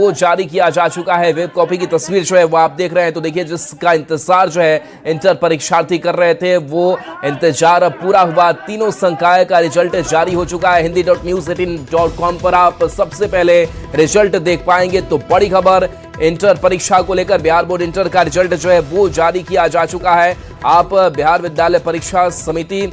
वो जारी किया जा चुका है। वेब कॉपी की तस्वीर जो है वो आप देख रहे हैं। तो देखिए, जिसका इंतजार जो है इंटर परीक्षार्थी कर रहे थे, वो इंतजार अब पूरा हुआ। तीनों संकाय का रिजल्ट जारी हो चुका है। hindi.news18.com पर आप सबसे पहले रिजल्ट देख पाएंगे। तो बड़ी खबर, इंटर परीक्षा को लेकर बिहार बोर्ड इंटर का रिजल्ट जो है वो जारी किया जा चुका है। आप बिहार विद्यालय परीक्षा समिति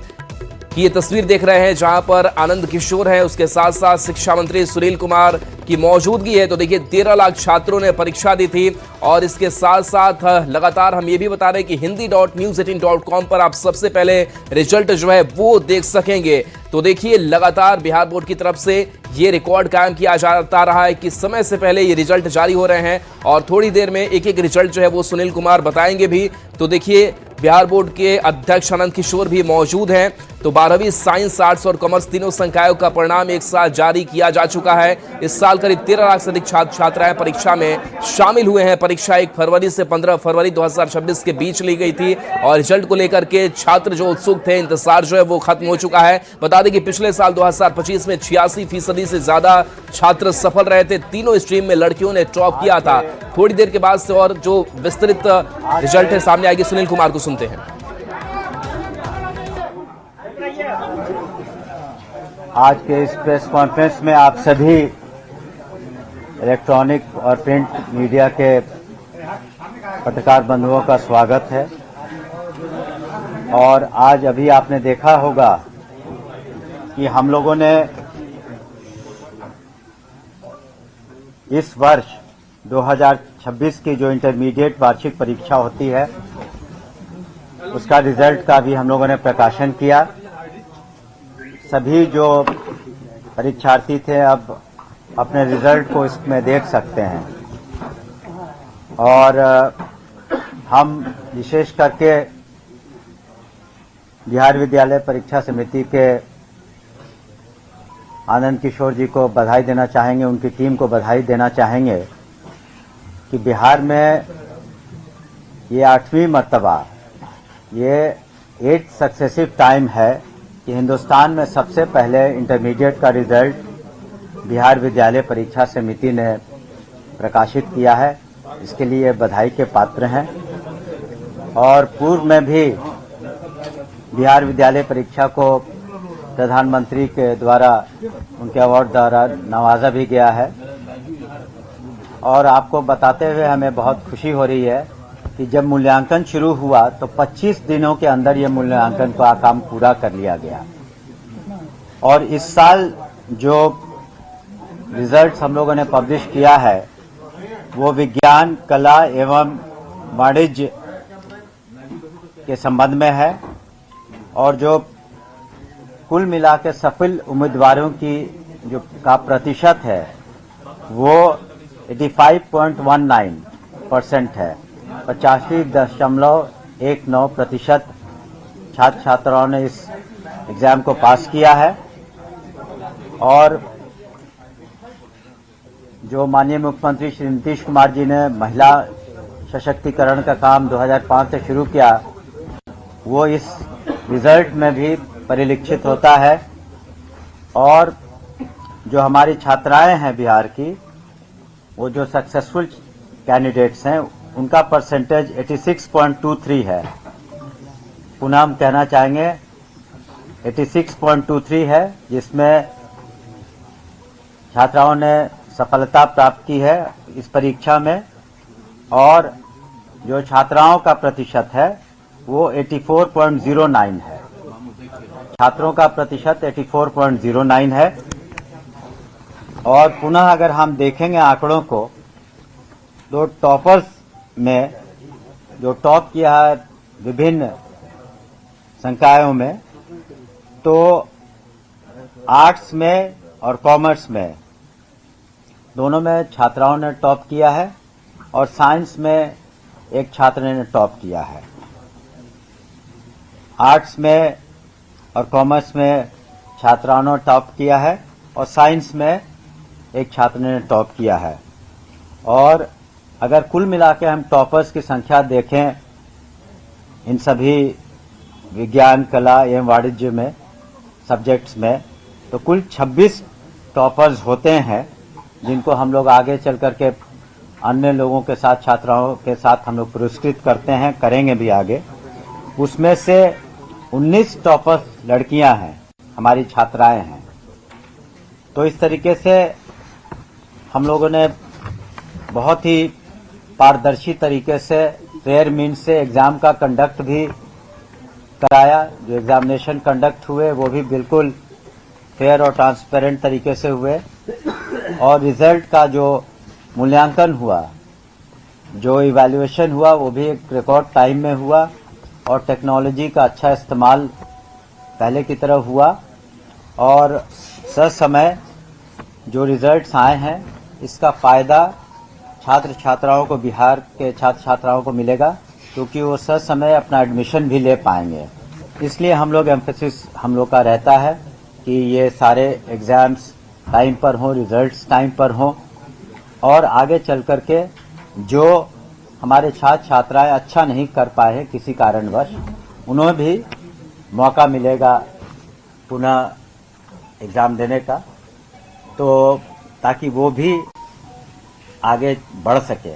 की ये तस्वीर देख रहे हैं, जहां पर आनंद किशोर है, उसके साथ साथ शिक्षा मंत्री सुनील कुमार की मौजूदगी है। तो देखिए, 13 लाख छात्रों ने परीक्षा दी थी। और इसके साथ साथ लगातार हम ये भी बता रहे हैं कि hindi.news18.com पर आप सबसे पहले रिजल्ट जो है वो देख सकेंगे। तो देखिए, लगातार बिहार बोर्ड की तरफ से ये रिकॉर्ड कायम किया जाता रहा है कि समय से पहले ये रिजल्ट जारी हो रहे हैं और थोड़ी देर में एक एक रिजल्ट जो है वो सुनील कुमार बताएंगे भी। तो देखिए, बिहार बोर्ड के अध्यक्ष आनंद किशोर भी मौजूद हैं। तो 12वीं साइंस, आर्ट्स और कॉमर्स तीनों संकायों का परिणाम एक साथ जारी किया जा चुका है। इस साल करीब 13 लाख से अधिक छात्र छात्राएं परीक्षा में शामिल हुए हैं। परीक्षा 1 फरवरी से 15 फरवरी 2026 के बीच ली गई थी और रिजल्ट को लेकर के छात्र जो उत्सुक थे, इंतजार जो है वो खत्म हो चुका है। बता दें कि पिछले साल 2025 में 86% से ज्यादा छात्र सफल रहे थे। तीनों स्ट्रीम में लड़कियों ने टॉप किया था। थोड़ी देर के बाद से और जो विस्तृत रिजल्ट है सामने आएगी, सुनील कुमार को सुनते हैं। आज के इस प्रेस कॉन्फ्रेंस में आप सभी इलेक्ट्रॉनिक और प्रिंट मीडिया के पत्रकार बंधुओं का स्वागत है। और आज अभी आपने देखा होगा कि हम लोगों ने इस वर्ष 2026 की जो इंटरमीडिएट वार्षिक परीक्षा होती है, उसका रिजल्ट का भी हम लोगों ने प्रकाशन किया। सभी जो परीक्षार्थी थे अब अपने रिजल्ट को इसमें देख सकते हैं। और हम विशेष करके बिहार विद्यालय परीक्षा समिति के आनंद किशोर जी को बधाई देना चाहेंगे, उनकी टीम को बधाई देना चाहेंगे कि बिहार में ये 8वीं मर्तबा, ये 8 सक्सेसिव टाइम है कि हिंदुस्तान में सबसे पहले इंटरमीडिएट का रिजल्ट बिहार विद्यालय परीक्षा समिति ने प्रकाशित किया है। इसके लिए बधाई के पात्र हैं। और पूर्व में भी बिहार विद्यालय परीक्षा को प्रधानमंत्री के द्वारा उनके अवार्ड द्वारा नवाजा भी गया है। और आपको बताते हुए हमें बहुत खुशी हो रही है कि जब मूल्यांकन शुरू हुआ तो 25 दिनों के अंदर ये मूल्यांकन का काम पूरा कर लिया गया। और इस साल जो रिजल्ट्स हम लोगों ने पब्लिश किया है वो विज्ञान, कला एवं वाणिज्य के संबंध में है। और जो कुल मिला के सफल उम्मीदवारों की जो का प्रतिशत है वो 85.19% है। 85.19% छात्र छात्राओं ने इस एग्जाम को पास किया है। और जो माननीय मुख्यमंत्री श्री नीतीश कुमार जी ने महिला सशक्तिकरण का काम 2005 से शुरू किया, वो इस रिजल्ट में भी परिलक्षित होता है। और जो हमारी छात्राएं हैं बिहार की, वो जो सक्सेसफुल कैंडिडेट्स हैं, उनका परसेंटेज 86.23 है। पुनः हम कहना चाहेंगे 86.23 है, जिसमें छात्राओं ने सफलता प्राप्त की है इस परीक्षा में। और जो छात्राओं का प्रतिशत है वो 84.09 है। छात्रों का प्रतिशत 84.09 है। और पुनः अगर हम देखेंगे आंकड़ों को, दो टॉपर्स में जो टॉप किया है विभिन्न संकायों में, तो आर्ट्स में और कॉमर्स में दोनों में छात्राओं ने टॉप किया है। और साइंस में एक छात्र ने टॉप किया है। आर्ट्स में और कॉमर्स में छात्राओं ने टॉप किया है और साइंस में एक छात्र ने टॉप किया है। और अगर कुल मिला के हम टॉपर्स की संख्या देखें इन सभी विज्ञान, कला एवं वाणिज्य में सब्जेक्ट्स में, तो कुल 26 टॉपर्स होते हैं जिनको हम लोग आगे चल करके अन्य लोगों के साथ, छात्राओं के साथ हम लोग पुरस्कृत करते हैं, करेंगे भी आगे। उसमें से 19 टॉपर लड़कियां हैं, हमारी छात्राएं हैं। तो इस तरीके से हम लोगों ने बहुत ही पारदर्शी तरीके से फेयर मीन्स से एग्जाम का कंडक्ट भी कराया। जो एग्जामिनेशन कंडक्ट हुए वो भी बिल्कुल फेयर और ट्रांसपेरेंट तरीके से हुए, और रिजल्ट का जो मूल्यांकन हुआ, जो इवैल्यूएशन हुआ, वो भी एक रिकॉर्ड टाइम में हुआ, और टेक्नोलॉजी का अच्छा इस्तेमाल पहले की तरह हुआ, और ससमय जो रिजल्ट्स आए हैं इसका फ़ायदा छात्र छात्राओं को, बिहार के छात्र छात्राओं को मिलेगा, क्योंकि वो ससमय अपना एडमिशन भी ले पाएंगे। इसलिए हम लोग एम्फेसिस हम लोग का रहता है कि ये सारे एग्ज़ाम्स टाइम पर हों, रिजल्ट्स टाइम पर हों, और आगे चल कर के जो हमारे छात्र छात्राएं अच्छा नहीं कर पाए किसी कारणवश, उन्हें भी मौका मिलेगा पुनः एग्ज़ाम देने का, तो ताकि वो भी आगे बढ़ सके।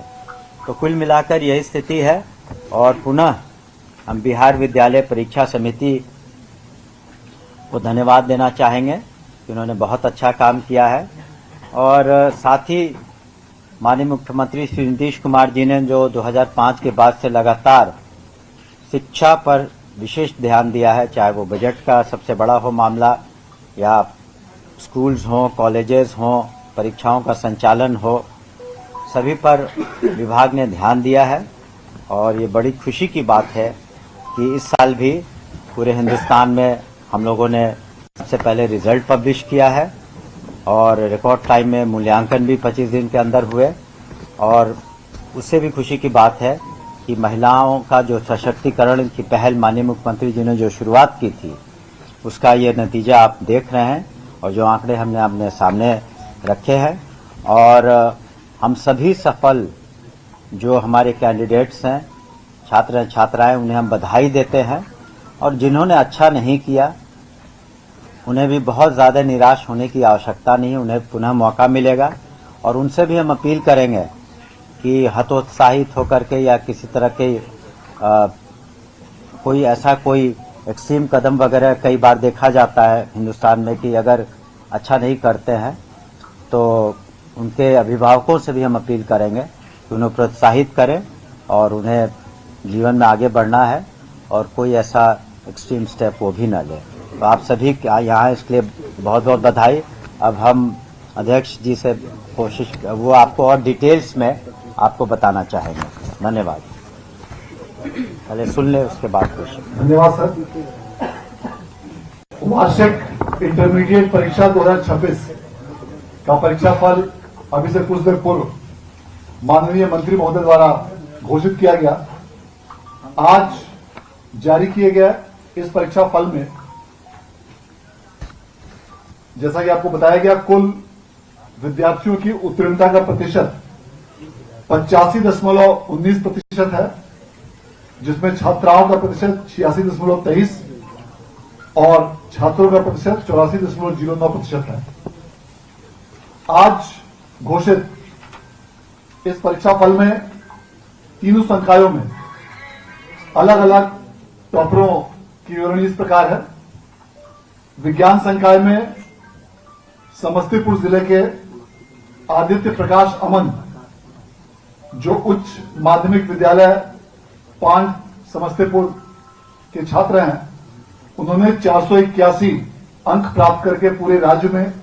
तो कुल मिलाकर यही स्थिति है, और पुनः हम बिहार विद्यालय परीक्षा समिति को धन्यवाद देना चाहेंगे कि उन्होंने बहुत अच्छा काम किया है। और साथ ही माननीय मुख्यमंत्री श्री नीतीश कुमार जी ने जो 2005 के बाद से लगातार शिक्षा पर विशेष ध्यान दिया है, चाहे वो बजट का सबसे बड़ा हो मामला, या स्कूल्स हों, कॉलेजेस हों, परीक्षाओं का संचालन हो, सभी पर विभाग ने ध्यान दिया है। और ये बड़ी खुशी की बात है कि इस साल भी पूरे हिंदुस्तान में हम लोगों ने सबसे पहले रिजल्ट पब्लिश किया है, और रिकॉर्ड टाइम में मूल्यांकन भी 25 दिन के अंदर हुए। और उससे भी खुशी की बात है कि महिलाओं का जो सशक्तिकरण की पहल माननीय मुख्यमंत्री जी ने जो शुरुआत की थी, उसका ये नतीजा आप देख रहे हैं, और जो आंकड़े हमने अपने सामने रखे हैं। और हम सभी सफल जो हमारे कैंडिडेट्स हैं, छात्र छात्राएं, उन्हें हम बधाई देते हैं, और जिन्होंने अच्छा नहीं किया उन्हें भी बहुत ज़्यादा निराश होने की आवश्यकता नहीं है, उन्हें पुनः मौका मिलेगा। और उनसे भी हम अपील करेंगे कि हतोत्साहित होकर के या किसी तरह के कोई ऐसा कोई एक्सट्रीम कदम वगैरह कई बार देखा जाता है हिंदुस्तान में कि अगर अच्छा नहीं करते हैं तो उनके अभिभावकों से भी हम अपील करेंगे कि उन्हें प्रोत्साहित करें, और उन्हें जीवन में आगे बढ़ना है, और कोई ऐसा एक्सट्रीम स्टेप वो भी न ले। तो आप सभी यहाँ इसके लिए बहुत बहुत बधाई। अब हम अध्यक्ष जी से कोशिश, वो आपको और डिटेल्स में आपको बताना चाहेंगे। धन्यवाद। पहले सुन ले, उसके बाद क्वेश्चन। धन्यवाद सर। वार्षिक इंटरमीडिएट परीक्षा 2026 का परीक्षा फल अभी से कुछ देर पूर्व माननीय मंत्री महोदय द्वारा घोषित किया गया। आज जारी किए गए इस परीक्षा फल में जैसा कि आपको बताया गया, कुल विद्यार्थियों की उत्तीर्णता का प्रतिशत 85.19% है, जिसमें छात्राओं का प्रतिशत 86.23 और छात्रों का प्रतिशत 84.09% है। आज घोषित इस परीक्षा फल में तीनों संकायों में अलग अलग टॉपरों की विवरणी इस प्रकार है। विज्ञान संकाय में समस्तीपुर जिले के आदित्य प्रकाश अमन, जो उच्च माध्यमिक विद्यालय 5 समस्तीपुर के छात्र हैं, उन्होंने 481 अंक प्राप्त करके पूरे राज्य में